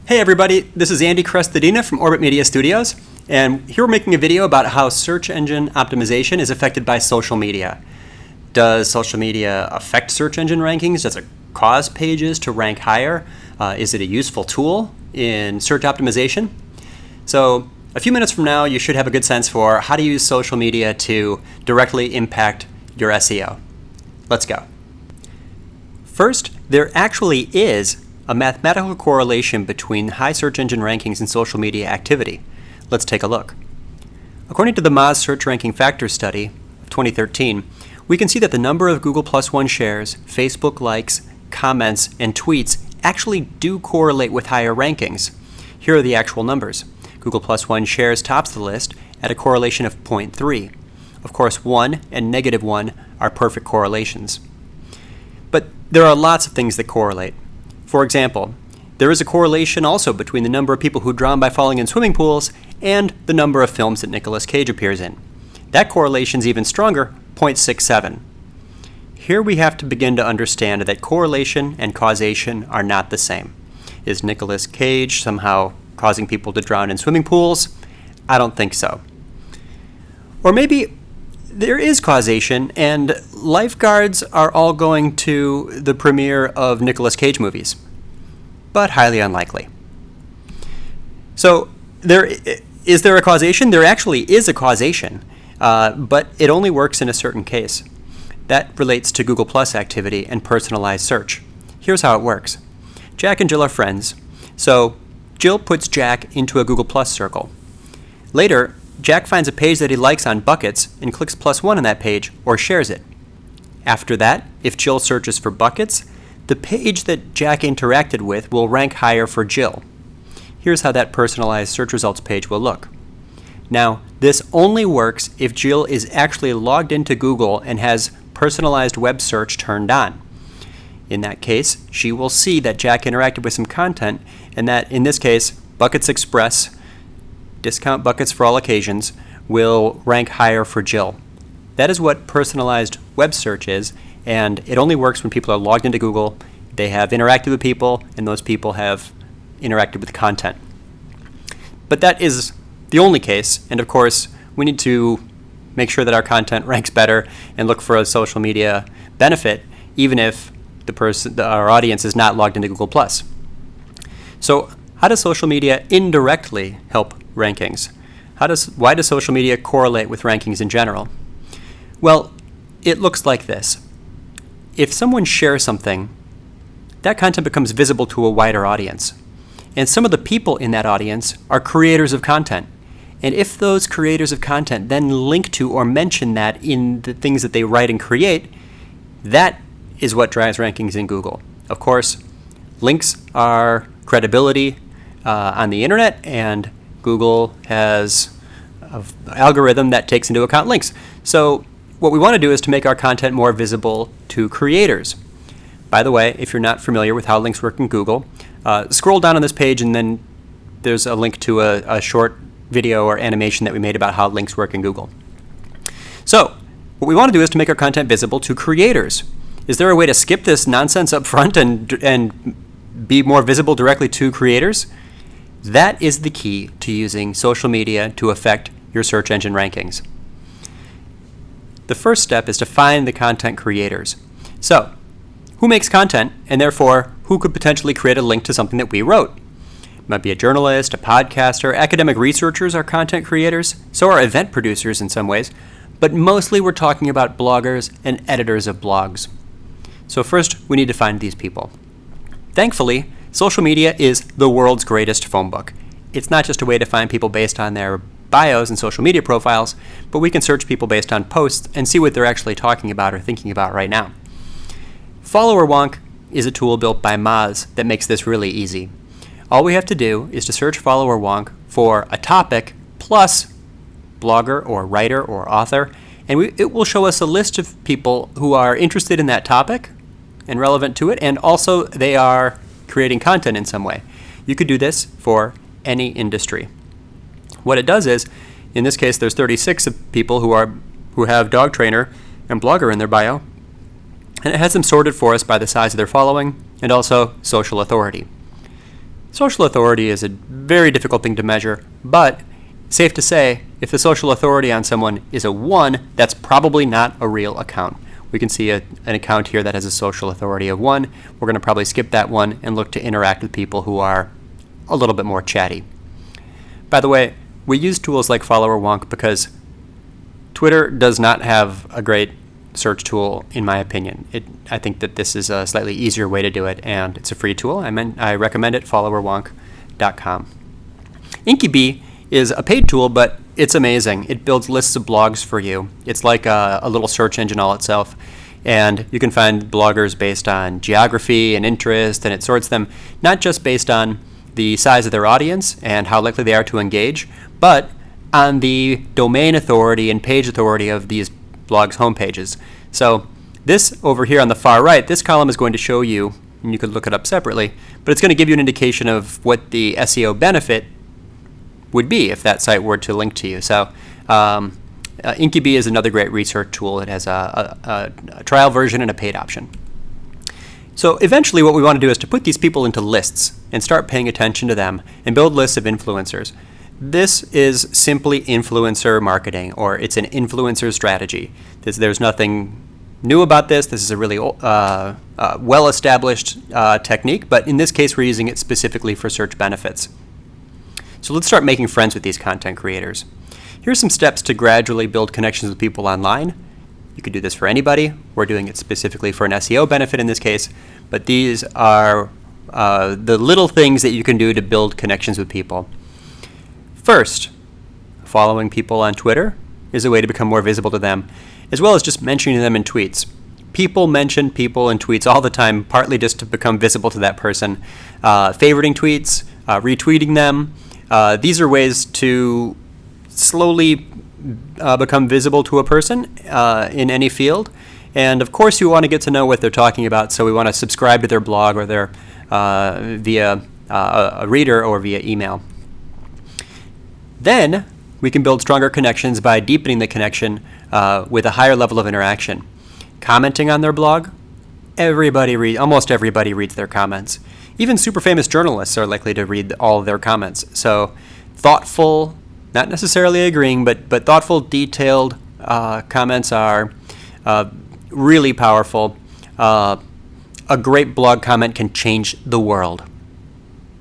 Hey everybody, this is Andy Crestadina from Orbit Media Studios, and here we're making a video about how search engine optimization is affected by social media. Does social media affect search engine rankings? Does it cause pages to rank higher? Is it a useful tool in search optimization? So a few minutes from now, you should have a good sense for how to use social media to directly impact your SEO. Let's go. First, there actually is a mathematical correlation between high search engine rankings and social media activity. Let's take a look. According to the Moz Search Ranking Factors study of 2013, we can see that the number of Google +1 shares, Facebook likes, comments, and tweets actually do correlate with higher rankings. Here are the actual numbers. Google +1 shares tops the list at a correlation of 0.3. Of course, 1 and -1 are perfect correlations. But there are lots of things that correlate. For example, there is a correlation also between the number of people who drown by falling in swimming pools and the number of films that Nicolas Cage appears in. That correlation is even stronger, 0.67. Here we have to begin to understand that correlation and causation are not the same. Is Nicolas Cage somehow causing people to drown in swimming pools? I don't think so. Or maybe there is causation, and lifeguards are all going to the premiere of Nicolas Cage movies, but highly unlikely. So is there a causation? There actually is a causation, but it only works in a certain case. That relates to Google Plus activity and personalized search. Here's how it works. Jack and Jill are friends, so Jill puts Jack into a Google Plus circle. Later, Jack finds a page that he likes on buckets and clicks +1 on that page or shares it. After that, if Jill searches for buckets, the page that Jack interacted with will rank higher for Jill. Here's how that personalized search results page will look. Now, this only works if Jill is actually logged into Google and has personalized web search turned on. In that case, she will see that Jack interacted with some content and that, in this case, Buckets Express, discount buckets for all occasions, will rank higher for Jill. That is what personalized web search is, and it only works when people are logged into Google, they have interacted with people, and those people have interacted with content. But that is the only case, and of course, we need to make sure that our content ranks better and look for a social media benefit, even if our audience is not logged into Google+. So how does social media indirectly help rankings? Why does social media correlate with rankings in general? Well, it looks like this. If someone shares something, that content becomes visible to a wider audience. And some of the people in that audience are creators of content. And if those creators of content then link to or mention that in the things that they write and create, that is what drives rankings in Google. Of course, links are credibility on the internet, and Google has an algorithm that takes into account links. So what we want to do is to make our content more visible to creators. By the way, if you're not familiar with how links work in Google, scroll down on this page and then there's a link to a short video or animation that we made about how links work in Google. So what we want to do is to make our content visible to creators. Is there a way to skip this nonsense up front and be more visible directly to creators? That is the key to using social media to affect your search engine rankings. The first step is to find the content creators. So, who makes content, and therefore, who could potentially create a link to something that we wrote? It might be a journalist, a podcaster, academic researchers are content creators, so are event producers in some ways, but mostly we're talking about bloggers and editors of blogs. So first, we need to find these people. Thankfully, social media is the world's greatest phone book. It's not just a way to find people based on their bios and social media profiles, but we can search people based on posts and see what they're actually talking about or thinking about right now. Follower Wonk is a tool built by Moz that makes this really easy. All we have to do is to search Follower Wonk for a topic plus blogger or writer or author, and it will show us a list of people who are interested in that topic and relevant to it, and also they are creating content in some way. You could do this for any industry. What it does is, in this case, there's 36 of people who have dog trainer and blogger in their bio, and it has them sorted for us by the size of their following and also social authority. Social authority is a very difficult thing to measure, but safe to say, if the social authority on someone is a 1, that's probably not a real account. We can see an account here that has a social authority of 1. We're going to probably skip that one and look to interact with people who are a little bit more chatty. By the way, we use tools like Follower Wonk because Twitter does not have a great search tool, in my opinion. I think that this is a slightly easier way to do it, and it's a free tool. I recommend it, followerwonk.com. InkyBee is a paid tool, but it's amazing. It builds lists of blogs for you. It's like a little search engine all itself, and you can find bloggers based on geography and interest, and it sorts them not just based on the size of their audience and how likely they are to engage, but on the domain authority and page authority of these blogs' homepages. So this over here on the far right, this column is going to show you, and you could look it up separately, but it's going to give you an indication of what the SEO benefit would be if that site were to link to you. So InkyBee is another great research tool. It has a trial version and a paid option. So eventually what we want to do is to put these people into lists and start paying attention to them and build lists of influencers. This is simply influencer marketing, or it's an influencer strategy. There's nothing new about this. This is a really well-established technique, but in this case we're using it specifically for search benefits. So let's start making friends with these content creators. Here's some steps to gradually build connections with people online. You could do this for anybody. We're doing it specifically for an SEO benefit in this case, but these are the little things that you can do to build connections with people. First, following people on Twitter is a way to become more visible to them, as well as just mentioning them in tweets. People mention people in tweets all the time, partly just to become visible to that person. Favoriting tweets, retweeting them. These are ways to slowly become visible to a person in any field. And of course you want to get to know what they're talking about, so we want to subscribe to their blog or their via a reader or via email. Then we can build stronger connections by deepening the connection with a higher level of interaction. Commenting on their blog, almost everybody reads their comments. Even super famous journalists are likely to read all of their comments. So thoughtful, not necessarily agreeing, but thoughtful, detailed comments are really powerful. A great blog comment can change the world.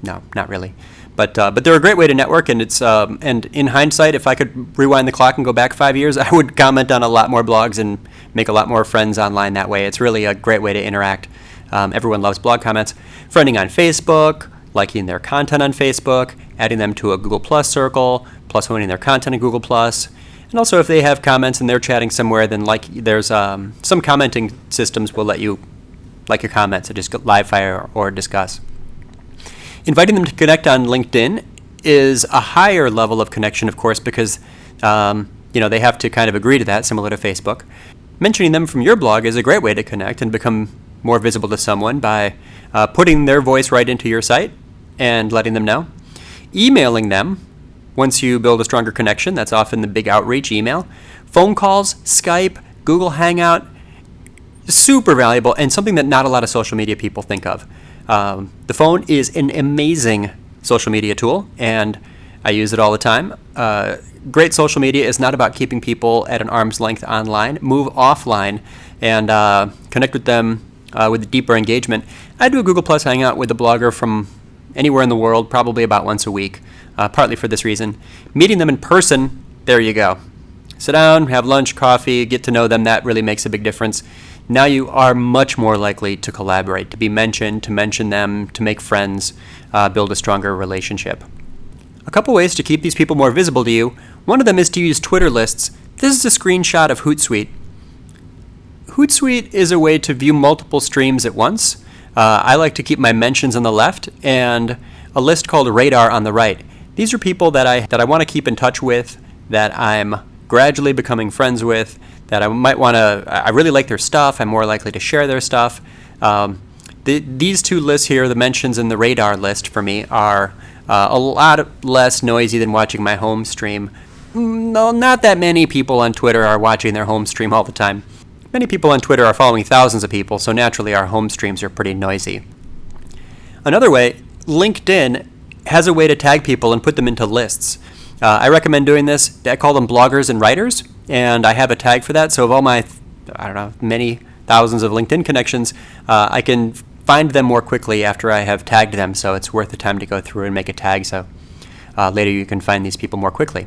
No, not really. But they're a great way to network, and it's and in hindsight, if I could rewind the clock and go back 5 years, I would comment on a lot more blogs and make a lot more friends online that way. It's really a great way to interact. Everyone loves blog comments. Friending on Facebook, liking their content on Facebook, adding them to a Google Plus circle, plus owning their content in Google Plus. And also if they have comments and they're chatting somewhere, then there's some commenting systems will let you like your comments, so just live fire or discuss. Inviting them to connect on LinkedIn is a higher level of connection, of course, because they have to kind of agree to that, similar to Facebook. Mentioning them from your blog is a great way to connect and become more visible to someone by putting their voice right into your site and letting them know. Emailing them, once you build a stronger connection, that's often the big outreach email. Phone calls, Skype, Google Hangout, super valuable and something that not a lot of social media people think of. The phone is an amazing social media tool, and I use it all the time. Great social media is not about keeping people at an arm's length online. Move offline and connect with them with deeper engagement. I do a Google Plus Hangout with a blogger from anywhere in the world, probably about once a week, partly for this reason. Meeting them in person, there you go. Sit down, have lunch, coffee, get to know them. That really makes a big difference. Now you are much more likely to collaborate, to be mentioned, to mention them, to make friends, build a stronger relationship. A couple ways to keep these people more visible to you. One of them is to use Twitter lists. This is a screenshot of Hootsuite. Hootsuite is a way to view multiple streams at once. I like to keep my mentions on the left and a list called Radar on the right. These are people that I want to keep in touch with, that I'm gradually becoming friends with, that I might want to, I really like their stuff, I'm more likely to share their stuff. These two lists here, the mentions and the Radar list for me, are a lot less noisy than watching my home stream. No, not that many people on Twitter are watching their home stream all the time. Many people on Twitter are following thousands of people, so naturally our home streams are pretty noisy. Another way, LinkedIn has a way to tag people and put them into lists. I recommend doing this. I call them bloggers and writers, and I have a tag for that. So of all my, many thousands of LinkedIn connections, I can find them more quickly after I have tagged them. So it's worth the time to go through and make a tag. So later you can find these people more quickly.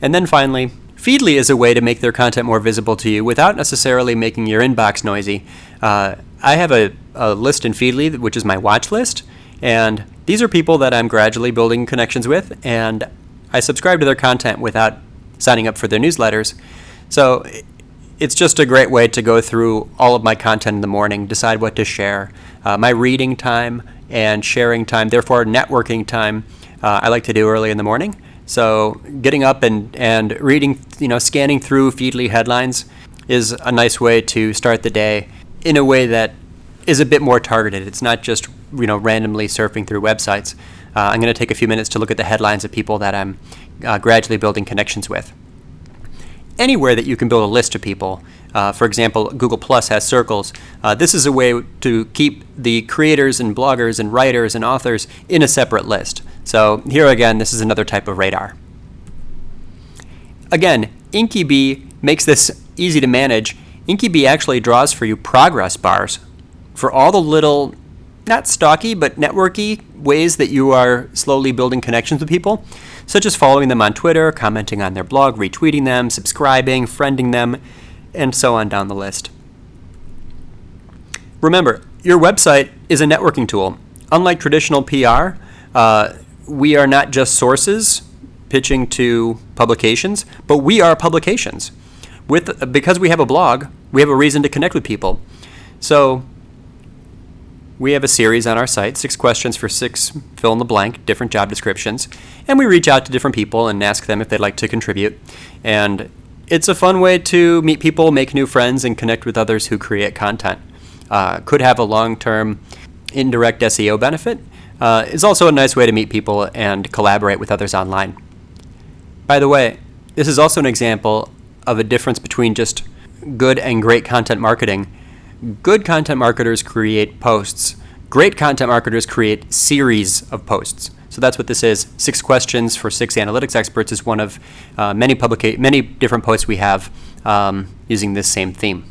And then finally, Feedly is a way to make their content more visible to you without necessarily making your inbox noisy. I have a list in Feedly, which is my watch list, and these are people that I'm gradually building connections with, and I subscribe to their content without signing up for their newsletters. So it's just a great way to go through all of my content in the morning, decide what to share. My reading time and sharing time, therefore networking time, I like to do early in the morning. So getting up and reading, scanning through Feedly headlines is a nice way to start the day in a way that is a bit more targeted. It's not just randomly surfing through websites. I'm going to take a few minutes to look at the headlines of people that I'm gradually building connections with. Anywhere that you can build a list of people, for example, Google Plus has circles. This is a way to keep the creators and bloggers and writers and authors in a separate list. So here again, this is another type of radar. Again, InkyBee makes this easy to manage. InkyBee actually draws for you progress bars for all the little, not stalky, but networky ways that you are slowly building connections with people, such as following them on Twitter, commenting on their blog, retweeting them, subscribing, friending them, and so on down the list. Remember, your website is a networking tool. Unlike traditional PR, we are not just sources pitching to publications, but we are publications. Because we have a blog, we have a reason to connect with people. So we have a series on our site, 6 questions for 6 fill in the blank, different job descriptions, and we reach out to different people and ask them if they'd like to contribute. And it's a fun way to meet people, make new friends, and connect with others who create content. Could have a long-term indirect SEO benefit. It's also a nice way to meet people and collaborate with others online. By the way, this is also an example of a difference between just good and great content marketing. Good content marketers create posts. Great content marketers create series of posts. So that's what this is. 6 questions for 6 analytics experts is one of many different posts we have using this same theme.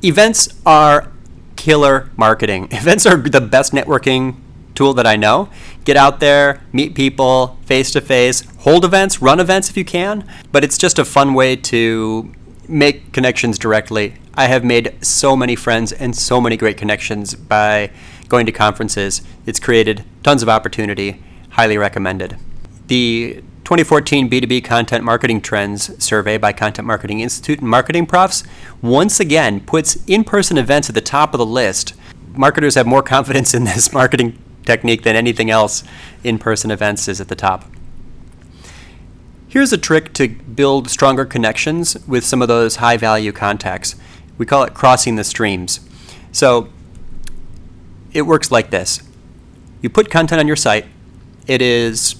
Events are killer marketing. Events are the best networking tool that I know. Get out there, meet people face to face, hold events, run events if you can, but it's just a fun way to make connections directly. I have made so many friends and so many great connections by going to conferences. It's created tons of opportunity. Highly recommended. The 2014 B2B Content Marketing Trends survey by Content Marketing Institute and Marketing Profs once again puts in-person events at the top of the list. Marketers have more confidence in this marketing technique than anything else. In-person events is at the top. Here's a trick to build stronger connections with some of those high-value contacts. We call it crossing the streams. So it works like this. You put content on your site. It is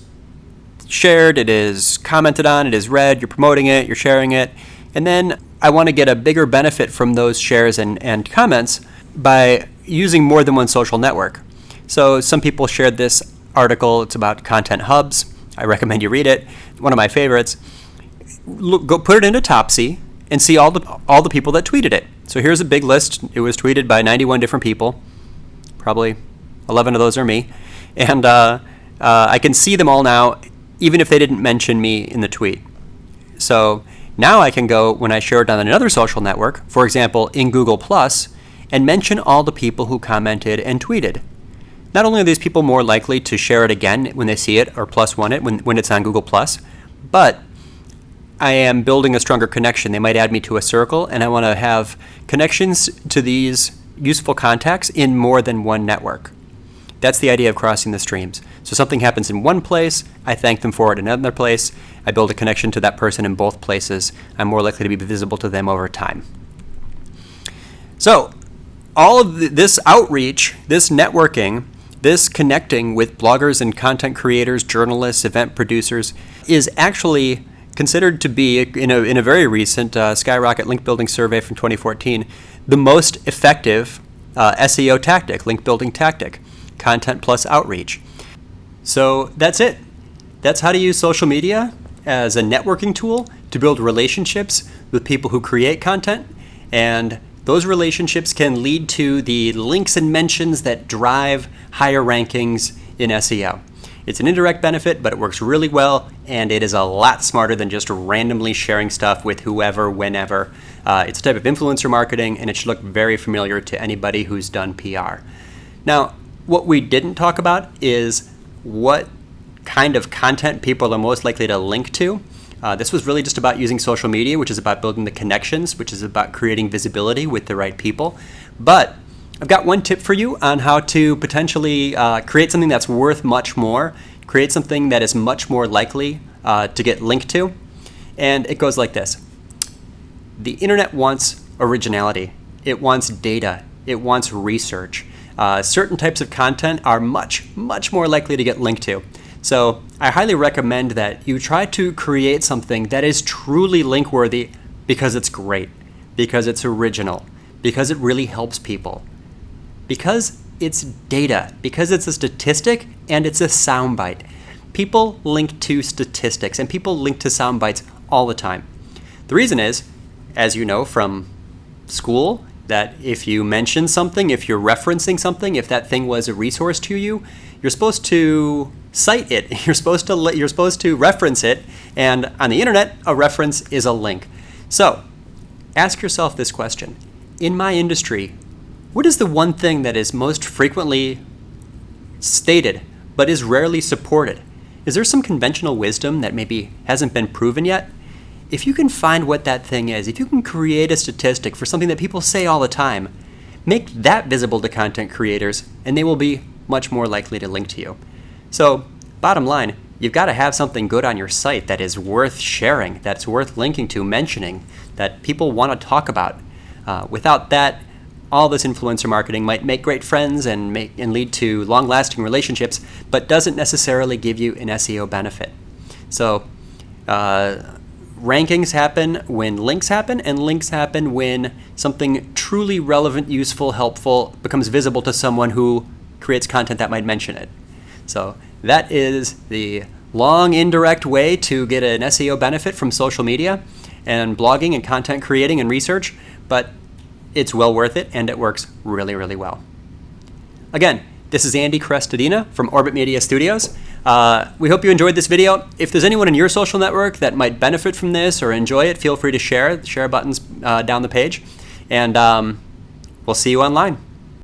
shared, it is commented on, it is read, you're promoting it, you're sharing it. And then I want to get a bigger benefit from those shares and comments by using more than one social network. So some people shared this article. It's about content hubs. I recommend you read it. One of my favorites. Go put it into Topsy and see all the people that tweeted it. So here's a big list. It was tweeted by 91 different people. Probably 11 of those are me. And I can see them all now, even if they didn't mention me in the tweet. So now I can go, when I share it on another social network, for example, in Google Plus, and mention all the people who commented and tweeted. Not only are these people more likely to share it again when they see it or plus one it when it's on Google Plus, but I am building a stronger connection. They might add me to a circle, and I want to have connections to these useful contacts in more than one network. That's the idea of crossing the streams. So something happens in one place, I thank them for it in another place, I build a connection to that person in both places, I'm more likely to be visible to them over time. So all of this outreach, this networking, this connecting with bloggers and content creators, journalists, event producers, is actually considered to be, in a very recent Skyrocket link building survey from 2014, the most effective SEO tactic, link building tactic. content plus outreach. So that's it. That's how to use social media as a networking tool to build relationships with people who create content, and those relationships can lead to the links and mentions that drive higher rankings in SEO. It's an indirect benefit, but it works really well, and it is a lot smarter than just randomly sharing stuff with whoever, whenever. It's a type of influencer marketing, and it should look very familiar to anybody who's done PR. Now, what we didn't talk about is what kind of content people are most likely to link to. This was really just about using social media, which is about building the connections, which is about creating visibility with the right people. But I've got one tip for you on how to potentially create something that's worth much more, create something that is much more likely to get linked to. And it goes like this. The internet wants originality. It wants data. It wants research. Certain types of content are much more likely to get linked to. So I highly recommend that you try to create something that is truly link-worthy because it's great, because it's original, because it really helps people, because it's data, because it's a statistic and it's a soundbite. People link to statistics and people link to soundbites all the time. The reason is, as you know from school, that if you mention something, if you're referencing something, if that thing was a resource to you, you're supposed to cite it. You're supposed to reference it, and on the internet, a reference is a link. So, ask yourself this question. In my industry, what is the one thing that is most frequently stated but is rarely supported? Is there some conventional wisdom that maybe hasn't been proven yet? If you can find what that thing is, if you can create a statistic for something that people say all the time, make that visible to content creators, and they will be much more likely to link to you. So, bottom line, you've got to have something good on your site that is worth sharing, that's worth linking to, mentioning, that people want to talk about. Without that, all this influencer marketing might make great friends and lead to long-lasting relationships, but doesn't necessarily give you an SEO benefit. So, rankings happen when links happen, and links happen when something truly relevant, useful, helpful becomes visible to someone who creates content that might mention it. So that is the long, indirect way to get an SEO benefit from social media and blogging and content creating and research, but it's well worth it, and it works really, really well. Again, this is Andy Crestadina from Orbit Media Studios. We hope you enjoyed this video. If there's anyone in your social network that might benefit from this or enjoy it, feel free to share. The share button's down the page. And we'll see you online.